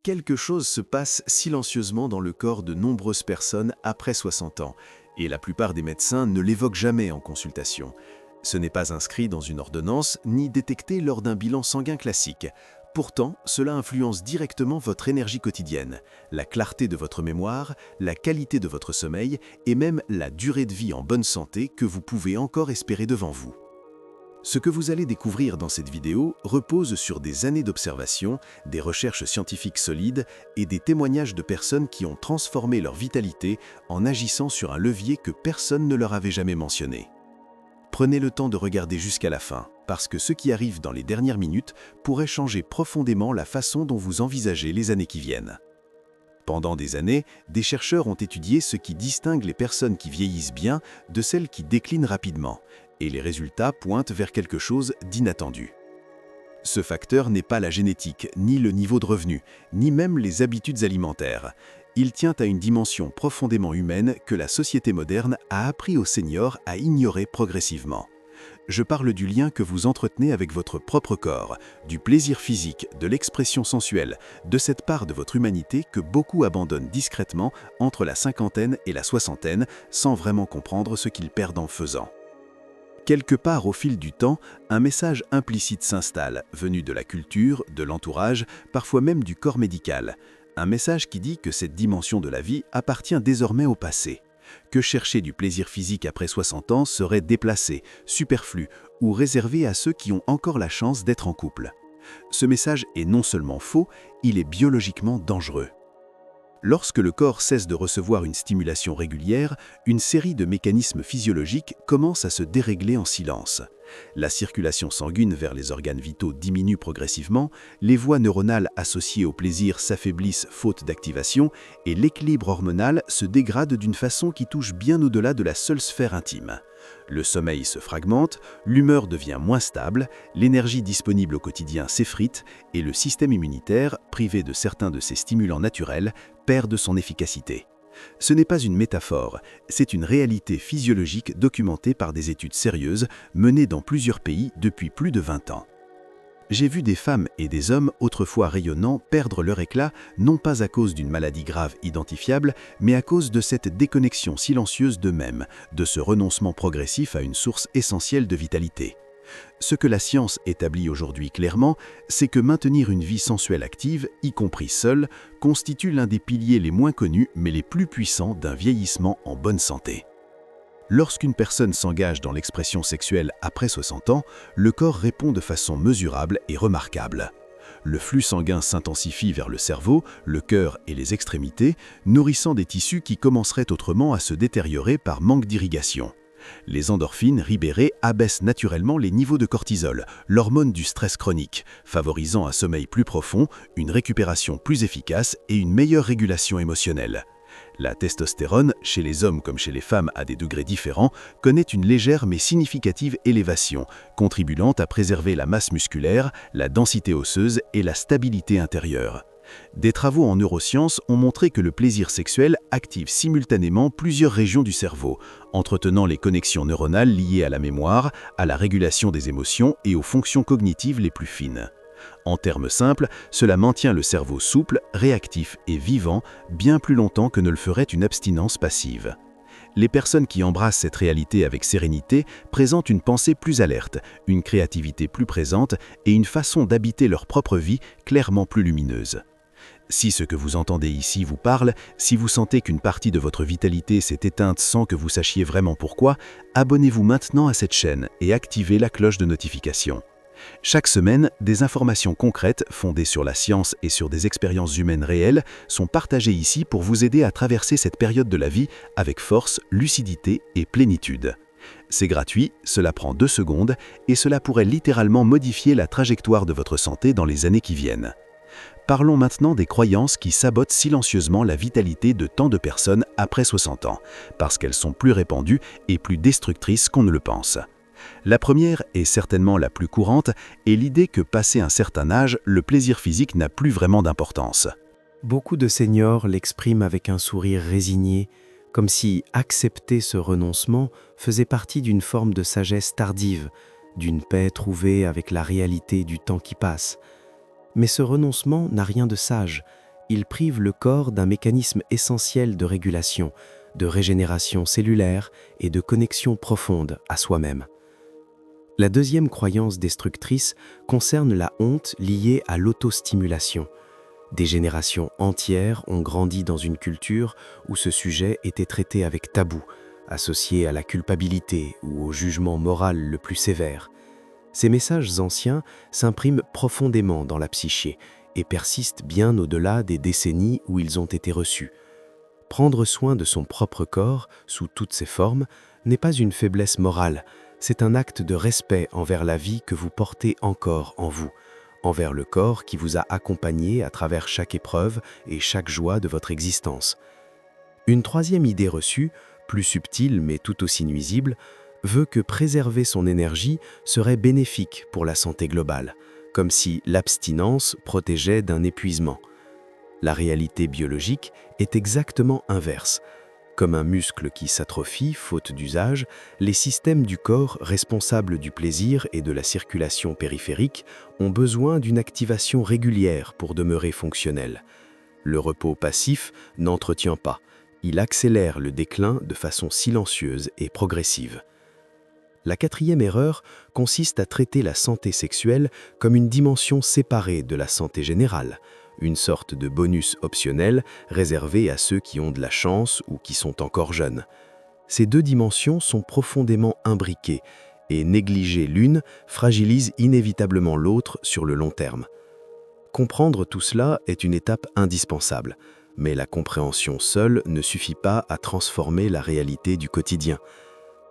Quelque chose se passe silencieusement dans le corps de nombreuses personnes après 60 ans, et la plupart des médecins ne l'évoquent jamais en consultation. Ce n'est pas inscrit dans une ordonnance ni détecté lors d'un bilan sanguin classique. Pourtant, cela influence directement votre énergie quotidienne, la clarté de votre mémoire, la qualité de votre sommeil et même la durée de vie en bonne santé que vous pouvez encore espérer devant vous. Ce que vous allez découvrir dans cette vidéo repose sur des années d'observation, des recherches scientifiques solides et des témoignages de personnes qui ont transformé leur vitalité en agissant sur un levier que personne ne leur avait jamais mentionné. Prenez le temps de regarder jusqu'à la fin, parce que ce qui arrive dans les dernières minutes pourrait changer profondément la façon dont vous envisagez les années qui viennent. Pendant des années, des chercheurs ont étudié ce qui distingue les personnes qui vieillissent bien de celles qui déclinent rapidement, et les résultats pointent vers quelque chose d'inattendu. Ce facteur n'est pas la génétique, ni le niveau de revenu, ni même les habitudes alimentaires. Il tient à une dimension profondément humaine que la société moderne a appris aux seniors à ignorer progressivement. Je parle du lien que vous entretenez avec votre propre corps, du plaisir physique, de l'expression sensuelle, de cette part de votre humanité que beaucoup abandonnent discrètement entre la cinquantaine et la soixantaine sans vraiment comprendre ce qu'ils perdent en faisant. Quelque part au fil du temps, un message implicite s'installe, venu de la culture, de l'entourage, parfois même du corps médical. Un message qui dit que cette dimension de la vie appartient désormais au passé. Que chercher du plaisir physique après 60 ans serait déplacé, superflu ou réservé à ceux qui ont encore la chance d'être en couple. Ce message est non seulement faux, il est biologiquement dangereux. Lorsque le corps cesse de recevoir une stimulation régulière, une série de mécanismes physiologiques commence à se dérégler en silence. La circulation sanguine vers les organes vitaux diminue progressivement, les voies neuronales associées au plaisir s'affaiblissent faute d'activation et l'équilibre hormonal se dégrade d'une façon qui touche bien au-delà de la seule sphère intime. Le sommeil se fragmente, l'humeur devient moins stable, l'énergie disponible au quotidien s'effrite et le système immunitaire, privé de certains de ses stimulants naturels, perd de son efficacité. Ce n'est pas une métaphore, c'est une réalité physiologique documentée par des études sérieuses menées dans plusieurs pays depuis plus de 20 ans. J'ai vu des femmes et des hommes autrefois rayonnants perdre leur éclat, non pas à cause d'une maladie grave identifiable, mais à cause de cette déconnexion silencieuse d'eux-mêmes, de ce renoncement progressif à une source essentielle de vitalité. Ce que la science établit aujourd'hui clairement, c'est que maintenir une vie sensuelle active, y compris seule, constitue l'un des piliers les moins connus mais les plus puissants d'un vieillissement en bonne santé. Lorsqu'une personne s'engage dans l'expression sexuelle après 60 ans, le corps répond de façon mesurable et remarquable. Le flux sanguin s'intensifie vers le cerveau, le cœur et les extrémités, nourrissant des tissus qui commenceraient autrement à se détériorer par manque d'irrigation. Les endorphines libérées abaissent naturellement les niveaux de cortisol, l'hormone du stress chronique, favorisant un sommeil plus profond, une récupération plus efficace et une meilleure régulation émotionnelle. La testostérone, chez les hommes comme chez les femmes à des degrés différents, connaît une légère mais significative élévation, contribuant à préserver la masse musculaire, la densité osseuse et la stabilité intérieure. Des travaux en neurosciences ont montré que le plaisir sexuel active simultanément plusieurs régions du cerveau, entretenant les connexions neuronales liées à la mémoire, à la régulation des émotions et aux fonctions cognitives les plus fines. En termes simples, cela maintient le cerveau souple, réactif et vivant bien plus longtemps que ne le ferait une abstinence passive. Les personnes qui embrassent cette réalité avec sérénité présentent une pensée plus alerte, une créativité plus présente et une façon d'habiter leur propre vie clairement plus lumineuse. Si ce que vous entendez ici vous parle, si vous sentez qu'une partie de votre vitalité s'est éteinte sans que vous sachiez vraiment pourquoi, abonnez-vous maintenant à cette chaîne et activez la cloche de notification. Chaque semaine, des informations concrètes, fondées sur la science et sur des expériences humaines réelles, sont partagées ici pour vous aider à traverser cette période de la vie avec force, lucidité et plénitude. C'est gratuit, cela prend 2 secondes et cela pourrait littéralement modifier la trajectoire de votre santé dans les années qui viennent. Parlons maintenant des croyances qui sabotent silencieusement la vitalité de tant de personnes après 60 ans, parce qu'elles sont plus répandues et plus destructrices qu'on ne le pense. La première, et certainement la plus courante, est l'idée que passé un certain âge, le plaisir physique n'a plus vraiment d'importance. Beaucoup de seniors l'expriment avec un sourire résigné, comme si accepter ce renoncement faisait partie d'une forme de sagesse tardive, d'une paix trouvée avec la réalité du temps qui passe. Mais ce renoncement n'a rien de sage, il prive le corps d'un mécanisme essentiel de régulation, de régénération cellulaire et de connexion profonde à soi-même. La deuxième croyance destructrice concerne la honte liée à l'autostimulation. Des générations entières ont grandi dans une culture où ce sujet était traité avec tabou, associé à la culpabilité ou au jugement moral le plus sévère. Ces messages anciens s'impriment profondément dans la psyché et persistent bien au-delà des décennies où ils ont été reçus. Prendre soin de son propre corps, sous toutes ses formes, n'est pas une faiblesse morale, c'est un acte de respect envers la vie que vous portez encore en vous, envers le corps qui vous a accompagné à travers chaque épreuve et chaque joie de votre existence. Une troisième idée reçue, plus subtile mais tout aussi nuisible, veut que préserver son énergie serait bénéfique pour la santé globale, comme si l'abstinence protégeait d'un épuisement. La réalité biologique est exactement inverse. Comme un muscle qui s'atrophie faute d'usage, les systèmes du corps responsables du plaisir et de la circulation périphérique ont besoin d'une activation régulière pour demeurer fonctionnels. Le repos passif n'entretient pas, il accélère le déclin de façon silencieuse et progressive. La quatrième erreur consiste à traiter la santé sexuelle comme une dimension séparée de la santé générale, une sorte de bonus optionnel réservé à ceux qui ont de la chance ou qui sont encore jeunes. Ces deux dimensions sont profondément imbriquées et négliger l'une fragilise inévitablement l'autre sur le long terme. Comprendre tout cela est une étape indispensable, mais la compréhension seule ne suffit pas à transformer la réalité du quotidien.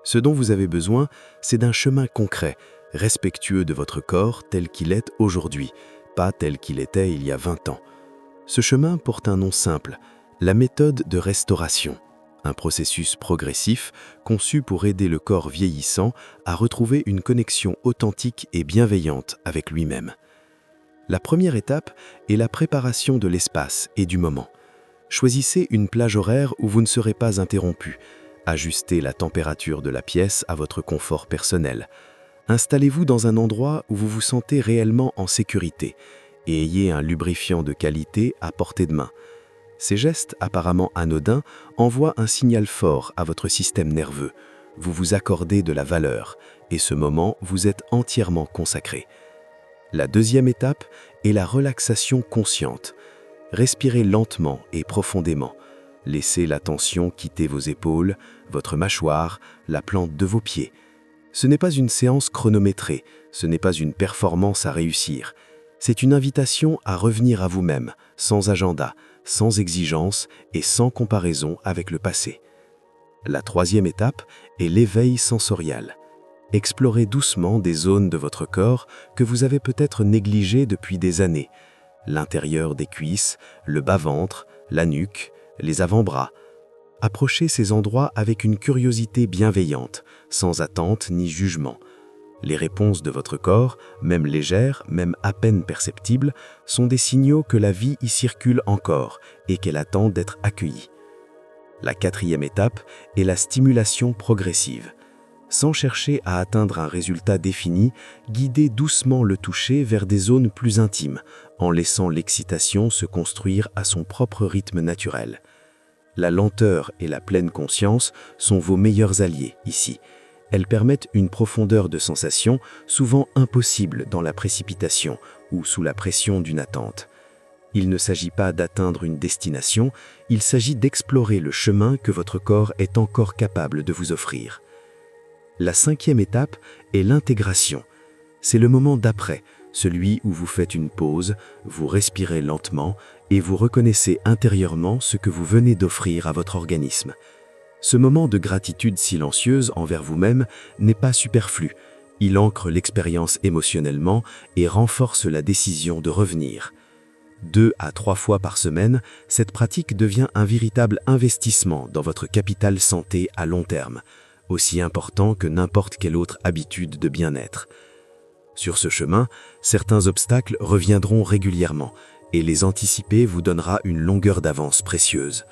Ce dont vous avez besoin, c'est d'un chemin concret, respectueux de votre corps tel qu'il est aujourd'hui, pas tel qu'il était il y a 20 ans. Ce chemin porte un nom simple, la méthode de restauration, un processus progressif conçu pour aider le corps vieillissant à retrouver une connexion authentique et bienveillante avec lui-même. La première étape est la préparation de l'espace et du moment. Choisissez une plage horaire où vous ne serez pas interrompu. Ajustez la température de la pièce à votre confort personnel. Installez-vous dans un endroit où vous vous sentez réellement en sécurité et ayez un lubrifiant de qualité à portée de main. Ces gestes apparemment anodins envoient un signal fort à votre système nerveux. Vous vous accordez de la valeur et ce moment vous est entièrement consacré. La deuxième étape est la relaxation consciente. Respirez lentement et profondément. Laissez la tension quitter vos épaules, votre mâchoire, la plante de vos pieds. Ce n'est pas une séance chronométrée, ce n'est pas une performance à réussir. C'est une invitation à revenir à vous-même, sans agenda, sans exigence et sans comparaison avec le passé. La troisième étape est l'éveil sensoriel. Explorez doucement des zones de votre corps que vous avez peut-être négligées depuis des années. L'intérieur des cuisses, le bas-ventre, la nuque, les avant-bras. Approchez ces endroits avec une curiosité bienveillante, sans attente ni jugement. Les réponses de votre corps, même légères, même à peine perceptibles, sont des signaux que la vie y circule encore et qu'elle attend d'être accueillie. La quatrième étape est la stimulation progressive. Sans chercher à atteindre un résultat défini, guidez doucement le toucher vers des zones plus intimes, en laissant l'excitation se construire à son propre rythme naturel. La lenteur et la pleine conscience sont vos meilleurs alliés ici. Elles permettent une profondeur de sensation souvent impossible dans la précipitation ou sous la pression d'une attente. Il ne s'agit pas d'atteindre une destination, il s'agit d'explorer le chemin que votre corps est encore capable de vous offrir. La cinquième étape est l'intégration. C'est le moment d'après, celui où vous faites une pause, vous respirez lentement et vous reconnaissez intérieurement ce que vous venez d'offrir à votre organisme. Ce moment de gratitude silencieuse envers vous-même n'est pas superflu. Il ancre l'expérience émotionnellement et renforce la décision de revenir. 2 à 3 fois par semaine, cette pratique devient un véritable investissement dans votre capital santé à long terme, aussi important que n'importe quelle autre habitude de bien-être. Sur ce chemin, certains obstacles reviendront régulièrement et les anticiper vous donnera une longueur d'avance précieuse.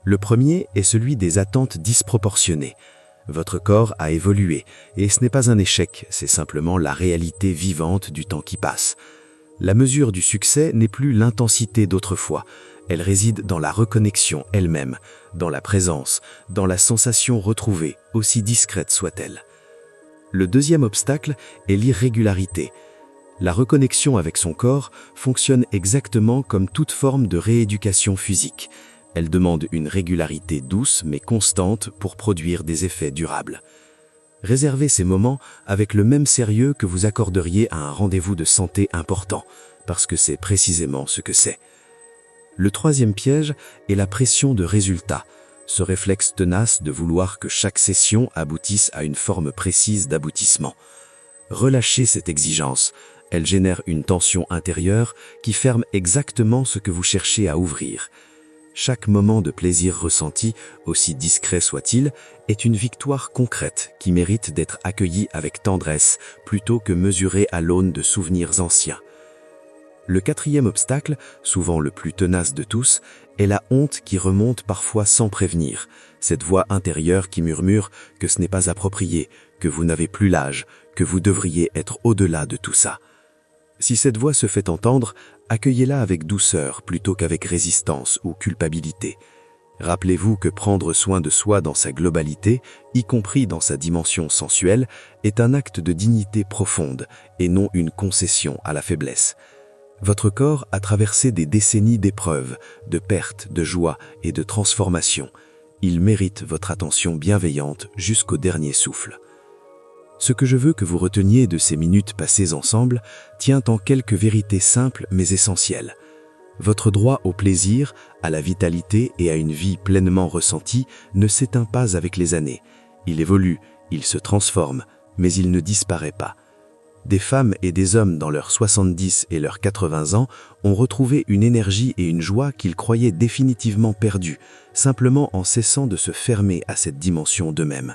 Le premier est celui des attentes disproportionnées. Votre corps a évolué et ce n'est pas un échec, c'est simplement la réalité vivante du temps qui passe. La mesure du succès n'est plus l'intensité d'autrefois. Elle réside dans la reconnexion elle-même, dans la présence, dans la sensation retrouvée, aussi discrète soit-elle. Le deuxième obstacle est l'irrégularité. La reconnexion avec son corps fonctionne exactement comme toute forme de rééducation physique. Elle demande une régularité douce mais constante pour produire des effets durables. Réservez ces moments avec le même sérieux que vous accorderiez à un rendez-vous de santé important, parce que c'est précisément ce que c'est. Le troisième piège est la pression de résultat, ce réflexe tenace de vouloir que chaque session aboutisse à une forme précise d'aboutissement. Relâchez cette exigence, elle génère une tension intérieure qui ferme exactement ce que vous cherchez à ouvrir. Chaque moment de plaisir ressenti, aussi discret soit-il, est une victoire concrète qui mérite d'être accueillie avec tendresse plutôt que mesurée à l'aune de souvenirs anciens. Le quatrième obstacle, souvent le plus tenace de tous, est la honte qui remonte parfois sans prévenir, cette voix intérieure qui murmure que ce n'est pas approprié, que vous n'avez plus l'âge, que vous devriez être au-delà de tout ça. Si cette voix se fait entendre, accueillez-la avec douceur plutôt qu'avec résistance ou culpabilité. Rappelez-vous que prendre soin de soi dans sa globalité, y compris dans sa dimension sensuelle, est un acte de dignité profonde et non une concession à la faiblesse. Votre corps a traversé des décennies d'épreuves, de pertes, de joie et de transformation. Il mérite votre attention bienveillante jusqu'au dernier souffle. Ce que je veux que vous reteniez de ces minutes passées ensemble tient en quelques vérités simples mais essentielles. Votre droit au plaisir, à la vitalité et à une vie pleinement ressentie ne s'éteint pas avec les années. Il évolue, il se transforme, mais il ne disparaît pas. Des femmes et des hommes dans leurs 70 et leurs 80 ans ont retrouvé une énergie et une joie qu'ils croyaient définitivement perdues, simplement en cessant de se fermer à cette dimension d'eux-mêmes.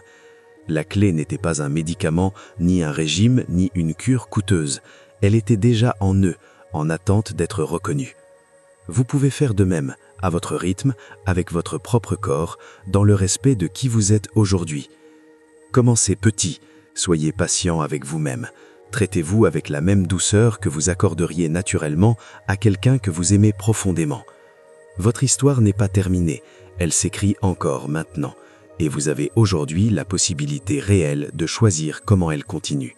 La clé n'était pas un médicament, ni un régime, ni une cure coûteuse. Elle était déjà en eux, en attente d'être reconnue. Vous pouvez faire de même, à votre rythme, avec votre propre corps, dans le respect de qui vous êtes aujourd'hui. Commencez petit, soyez patient avec vous-même. Traitez-vous avec la même douceur que vous accorderiez naturellement à quelqu'un que vous aimez profondément. Votre histoire n'est pas terminée, elle s'écrit encore maintenant. Et vous avez aujourd'hui la possibilité réelle de choisir comment elle continue.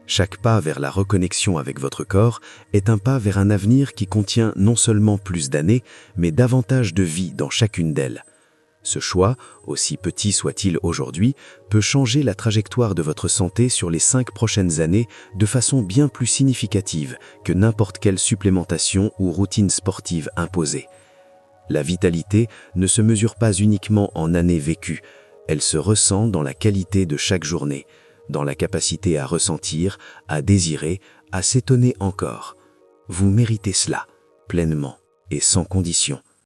Chaque pas vers la reconnexion avec votre corps est un pas vers un avenir qui contient non seulement plus d'années, mais davantage de vie dans chacune d'elles. Ce choix, aussi petit soit-il aujourd'hui, peut changer la trajectoire de votre santé sur les 5 prochaines années de façon bien plus significative que n'importe quelle supplémentation ou routine sportive imposée. La vitalité ne se mesure pas uniquement en années vécues, elle se ressent dans la qualité de chaque journée, dans la capacité à ressentir, à désirer, à s'étonner encore. Vous méritez cela, pleinement et sans condition.